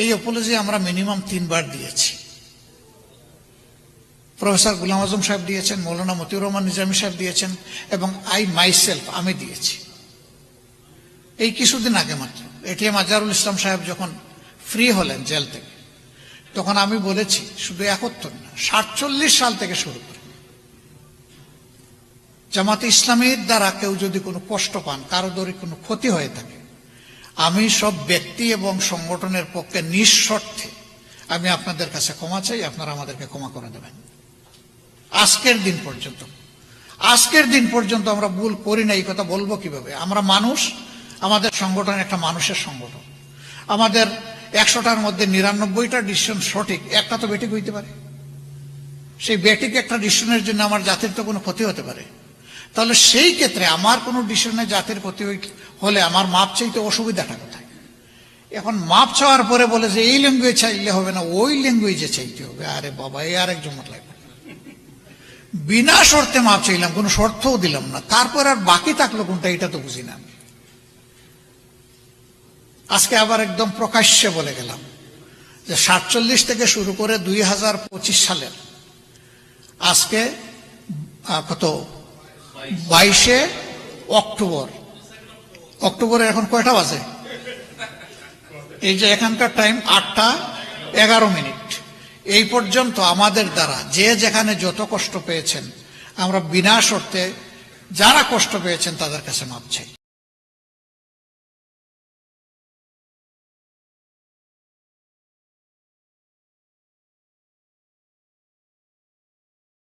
এই অ্যাপোলজি আমরা মিনিমাম 3 বার দিয়েছি। প্রফেসর গোলাম আজম সাহেব দিয়েছেন, মৌলানা মতিউর রহমান নিজামী সাহেব দিয়েছেন, এবং আমি দিয়েছি। এই কিছুদিন আগে মাত্র এটিএম আজহারুল ইসলাম সাহেব যখন ফ্রি হলেন জেল থেকে, তখন আমি বলেছি শুধু 71 না, 47 সাল থেকে শুরু করে জামাতে ইসলামীর দ্বারা কেউ যদি কোনো কষ্ট পান, কারো দরে কোনো ক্ষতি হয়ে থাকে, আমি সব ব্যক্তি এবং সংগঠনের পক্ষে নিঃশর্তে আমি আপনাদের কাছে ক্ষমা চাই, আপনারা আমাদেরকে ক্ষমা করে দেবেন। আজকের দিন পর্যন্ত আমরা ভুল করি না। এই কথা বলবো কিভাবে? আমরা মানুষ, আমাদের সংগঠন একটা মানুষের সংগঠন। আমাদের 100টার মধ্যে 99টা ডিসিশন সঠিক, একটা তো বেঠিক হইতে পারে। সেই বেঠিক একটা ডিসিশনের জন্য আমার জাতির তো কোনো ক্ষতি হতে পারে। তাহলে সেই ক্ষেত্রে আমার কোনো ডিসিশনে জাতির ক্ষতি হলে আমার মাপ চাইতে অসুবিধাটা কোথায়? এখন মাপ চাওয়ার পরে বলে যে এই ল্যাঙ্গুয়েজ চাইলে হবে না, ওই ল্যাঙ্গুয়েজে চাইতে হবে। আরে বাবা, এই আরেক জমত লাগবে। বিনা শর্তে মাপ চাইলাম, কোনো শর্তও দিলাম না, তারপর আর বাকি থাকলো কোনটা, এটা তো বুঝি না। আজকে আবার একদম প্রকাশ্যে বলে গেলাম যে 47 থেকে শুরু করে 2025 সালের আজকে কত 22শে অক্টোবরে এখন কয়টা বাজে? এই যে এখানকার টাইম 8টা 11 মিনিট। এই পর্যন্ত আমাদের দ্বারা যে যেখানে যত কষ্ট পেয়েছেন, আমরা বিনা শর্তে যারা কষ্ট পেয়েছেন তাদের কাছে মাপ চাই।